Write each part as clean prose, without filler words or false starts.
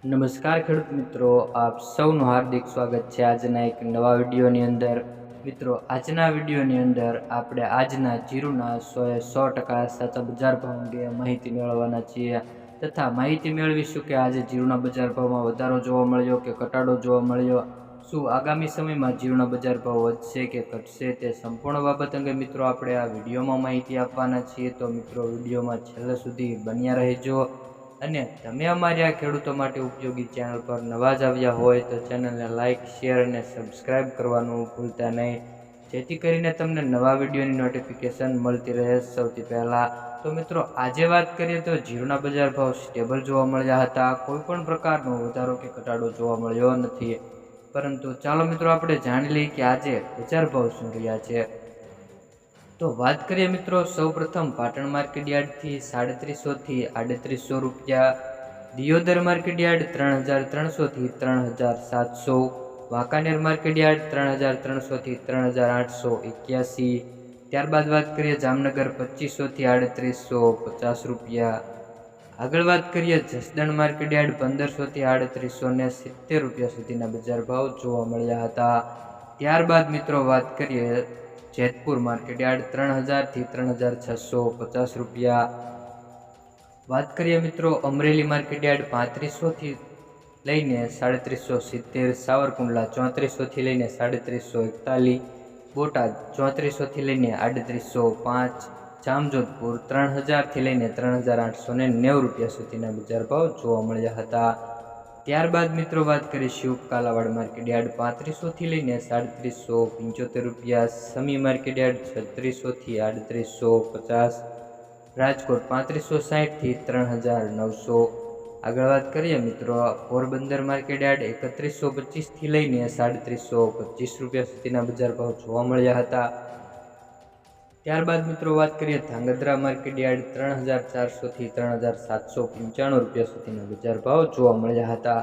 નમસ્કાર ખેડૂત મિત્રો, આપ સૌનું હાર્દિક સ્વાગત છે આજના એક નવા વિડીયોની અંદર। મિત્રો, આજના વિડીયોની અંદર આપણે આજના જીરુના 100% સાચા બજાર ભાવ અંગે માહિતી મેળવવાના છીએ તથા માહિતી મેળવીશું કે આજે જીરુના બજાર ભાવમાં વધારો જોવા મળ્યો કે ઘટાડો જોવા મળ્યો, શું આગામી સમયમાં જીરુના બજાર ભાવ વધશે કે ઘટશે, તે સંપૂર્ણ બાબત અંગે મિત્રો આપણે આ વિડીયોમાં માહિતી આપવાના છીએ। તો મિત્રો, વિડીયોમાં છેલ્લે સુધી બન્યા રહેજો અને તમે અમારી આ ખેડૂતો માટે ઉપયોગી ચેનલ પર નવા જ આવ્યા હોય તો ચેનલને લાઇક, શેર અને સબસ્ક્રાઇબ કરવાનું ભૂલતા નહીં, જેથી કરીને તમને નવા વિડીયોની નોટિફિકેશન મળતી રહે સૌથી પહેલાં। તો મિત્રો, આજે વાત કરીએ તો જીરુના બજાર ભાવ સ્ટેબલ જોવા મળ્યા હતા। કોઈ પણ પ્રકારનો વધારો કે ઘટાડો જોવા મળ્યો નથી। પરંતુ ચાલો મિત્રો, આપણે જાણી લઈએ કે આજે બજાર ભાવ શું રહ્યા છે। તો વાત કરીએ મિત્રો, સૌપ્રથમ પાટણ માર્કેટ યાર્ડથી 3350 થી 3800 રૂપિયા, દિયોદર માર્કેટ યાર્ડ 3300 થી 3700, વાંકાનેર માર્કેટ યાર્ડ 3300 થી 3881। ત્યારબાદ વાત કરીએ જામનગર 2500 થી 3850 રૂપિયા। આગળ વાત કરીએ જસદણ માર્કેટ યાર્ડ 1500 થી 3870 રૂપિયા સુધીના બજાર ભાવ જોવા મળ્યા હતા। ત્યારબાદ મિત્રો વાત કરીએ જેતપુર માર્કેટ યાર્ડ 3000 થી 3650 રૂપિયા। વાત કરીએ મિત્રો અમરેલી માર્કેટ યાર્ડ 3500 થી લઈને 3770, સાવરકુંડલા 3400 થી લઈને 3741, બોટાદ 3400 થી લઈને 3805, જામજોધપુર 3000 થી લઈને 3890 રૂપિયા સુધીના બજાર ભાવ જોવા મળ્યા હતા। ત્યારબાદ મિત્રો વાત કરીશું કાલાવાડ માર્કેટ યાર્ડ 3500 થી લઈને 3775 રૂપિયા, સમી માર્કેટ યાર્ડ 3600 થી 3850, રાજકોટ 3560 થી 3900। આગળ વાત કરીએ મિત્રો પોરબંદર માર્કેટ યાર્ડ 3125 થી લઈને 3725 રૂપિયા સુધીના બજાર ભાવ જોવા મળ્યા હતા। ત્યારબાદ મિત્રો વાત કરીએ ધાંગધ્રા માર્કેટ યાર્ડ 3400 થી 3795 રૂપિયા સુધીના બજાર ભાવ જોવા મળ્યા હતા।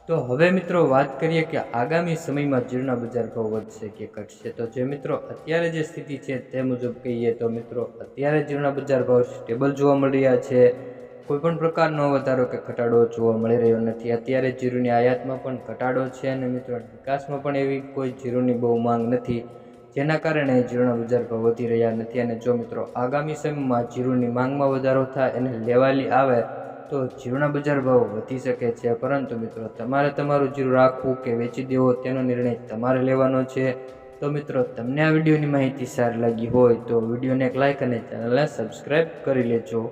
તો હવે મિત્રો વાત કરીએ કે આગામી સમયમાં જીરુના બજાર ભાવ વધશે કે ઘટશે। તો જે મિત્રો અત્યારે જે સ્થિતિ છે તે મુજબ કહીએ તો મિત્રો અત્યારે જીરુના બજાર ભાવ સ્ટેબલ જોવા મળી રહ્યા છે। કોઈપણ પ્રકારનો વધારો કે ઘટાડો જોવા મળી રહ્યો નથી। અત્યારે જીરુની આયાતમાં પણ ઘટાડો છે અને મિત્રો નિકાસમાં પણ એવી કોઈ જીરુની બહુ માંગ નથી, જેના કારણે જીરુના બજાર ભાવ વધી રહ્યા નથી। અને જો મિત્રો આગામી સમયમાં જીરુની માંગમાં વધારો થાય અને લેવાલી આવે તો જીરુના બજાર ભાવ વધી શકે છે। પરંતુ મિત્રો તમારે તમારું જીરું રાખવું કે વેચી દેવો તેનો નિર્ણય તમારે લેવાનો છે। તો મિત્રો, તમને આ વિડીયોની માહિતી સારી લાગી હોય તો વિડીયોને એક લાઇક અને ચેનલને સબસ્ક્રાઈબ કરી લેજો।